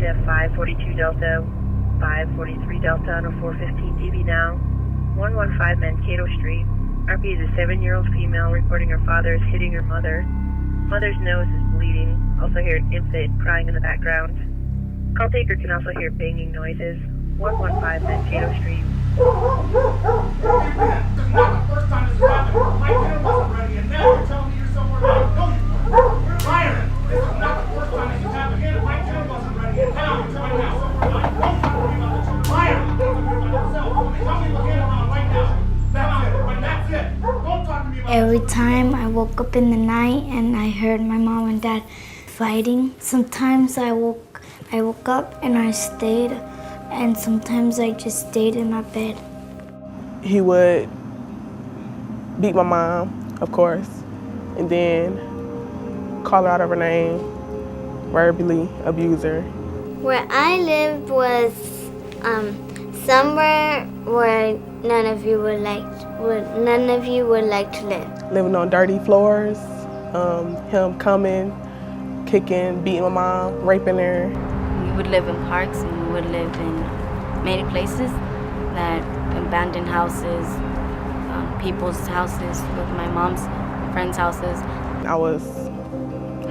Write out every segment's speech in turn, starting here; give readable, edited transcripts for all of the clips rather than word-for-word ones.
to 542 Delta, 543 Delta on a 415 TV now. 115 Mankato Street. RP is a 7-year-old female reporting her father is hitting her mother. Mother's nose is bleeding. Also hear an infant crying in the background. Call taker can also hear banging noises. 115 Mankato Street. This is not the first time this has happened. My dinner wasn't ready, and now you're telling me you're somewhere that I know you were. You're lying. This is not the first time this has happened. Again, my dinner wasn't ready, and now you're telling me somewhere that I don't talk to me about the children. Liar. Don't talk to me about yourself. Tell me look in around right now. That's it. But that's it. Don't talk to me about Every time I woke up in the night and I heard my mom and dad fighting. Sometimes I woke up and I stayed, and sometimes I just stayed in my bed. He would beat my mom, of course, and then call her out of her name, verbally abuse her. Where I lived was somewhere where none of you would like to live. Living on dirty floors, him coming, kicking, beating my mom, raping her. We would live in parks and we would live in many places, that abandoned houses, people's houses, with my mom's friends' houses. I was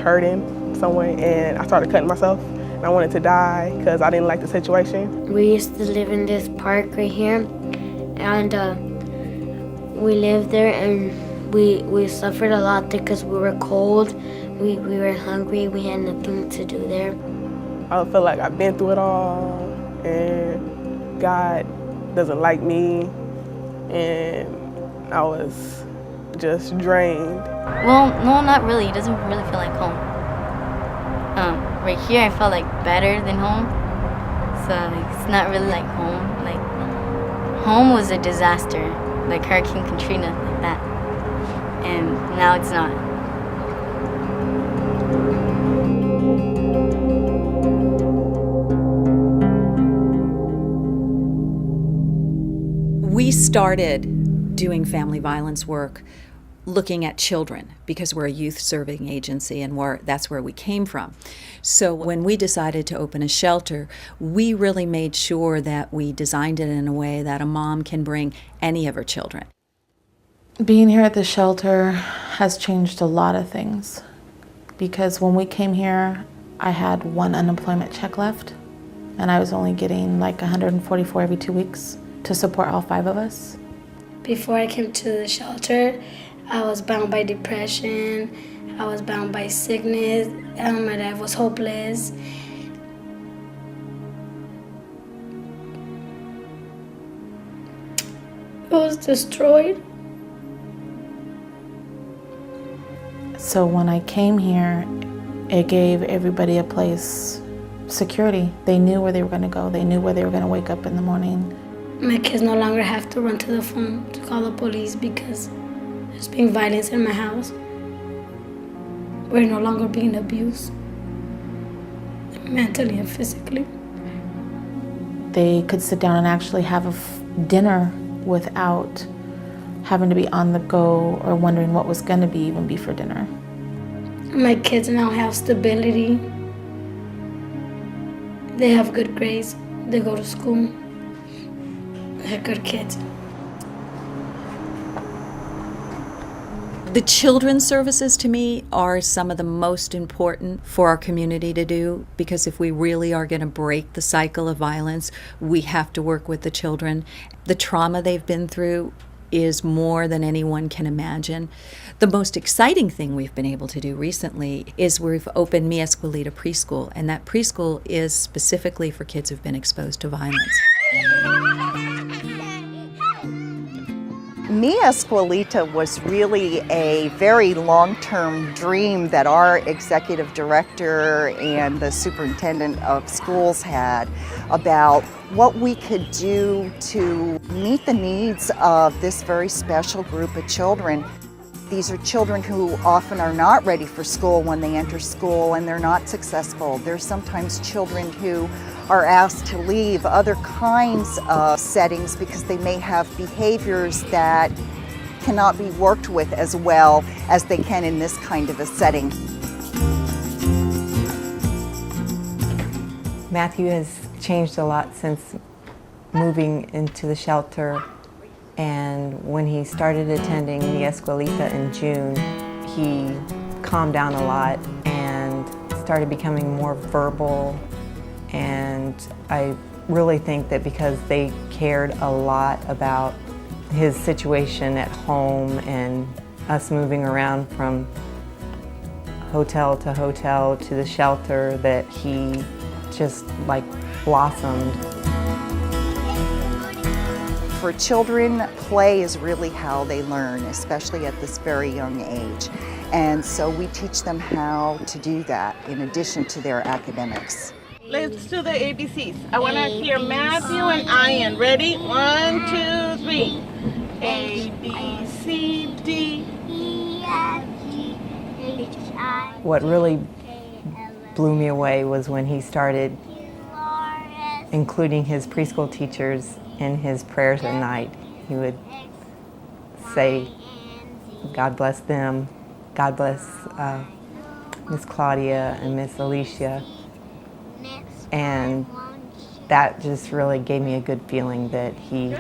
hurting some way and I started cutting myself. And I wanted to die because I didn't like the situation. We used to live in this park right here, and we lived there, and we suffered a lot because we were cold, we were hungry, we had nothing to do there. I feel like I've been through it all, and God doesn't like me, and I was just drained. Well, no, not really. It doesn't really feel like home. Right here, I felt like better than home, so it's not really like home. Like, home was a disaster, like Hurricane Katrina, like that, and now it's not. We started doing family violence work looking at children because we're a youth serving agency and that's where we came from. So when we decided to open a shelter, we really made sure that we designed it in a way that a mom can bring any of her children. Being here at the shelter has changed a lot of things, because when we came here, I had one unemployment check left, and I was only getting like 144 every 2 weeks to support all 5 of us. Before I came to the shelter, I was bound by depression, I was bound by sickness, my dad was hopeless. I was destroyed. So when I came here, it gave everybody a place, security. They knew where they were going to go. They knew where they were going to wake up in the morning. My kids no longer have to run to the phone to call the police because there's being violence in my house. We're no longer being abused, mentally and physically. They could sit down and actually have dinner without having to be on the go or wondering what was going to be for dinner. My kids now have stability. They have good grades. They go to school. They're good kids. The children's services, to me, are some of the most important for our community to do, because if we really are going to break the cycle of violence, we have to work with the children. The trauma they've been through is more than anyone can imagine. The most exciting thing we've been able to do recently is we've opened Mi Escuelita Preschool, and that preschool is specifically for kids who've been exposed to violence. Mi Escuelita was really a very long-term dream that our executive director and the superintendent of schools had about what we could do to meet the needs of this very special group of children. These are children who often are not ready for school when they enter school, and they're not successful. There's sometimes children who are asked to leave other kinds of settings because they may have behaviors that cannot be worked with as well as they can in this kind of a setting. Matthew has changed a lot since moving into the shelter, and when he started attending the Escuelita in June, he calmed down a lot and started becoming more verbal, and I really think that because they cared a lot about his situation at home and us moving around from hotel to the shelter, that he just like blossomed. For children, play is really how they learn, especially at this very young age. And so we teach them how to do that in addition to their academics. Let's do the ABCs. I want to hear Matthew and Ian. Ready? 1, 2, 3. A, B, C, D, E, F, G, H, I. What really blew me away was when he started including his preschool teachers in his prayers at night. He would say, God bless them, God bless Miss Claudia and Miss Alicia. And that just really gave me a good feeling that he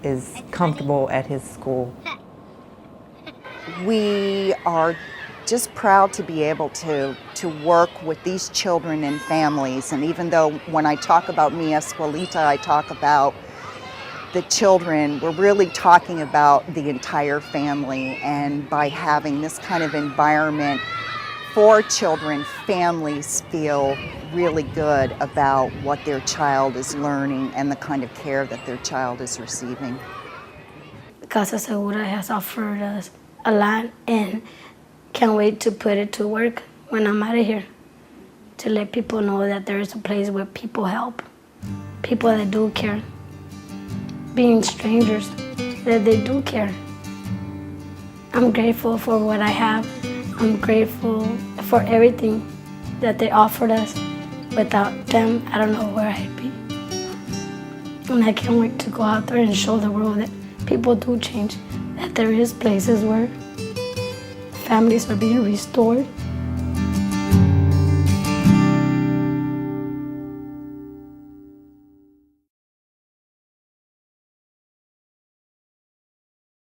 is comfortable at his school. We are just proud to be able to work with these children and families. And even though when I talk about Mi Escuelita, I talk about the children, we're really talking about the entire family. And by having this kind of environment for children, families feel really good about what their child is learning and the kind of care that their child is receiving. Casa Segura has offered us a lot, and can't wait to put it to work when I'm out of here, to let people know that there is a place where people help, people that do care, being strangers, that they do care. I'm grateful for what I have. I'm grateful for everything that they offered us. Without them, I don't know where I'd be. And I can't wait to go out there and show the world that people do change, that there is places where families are being restored,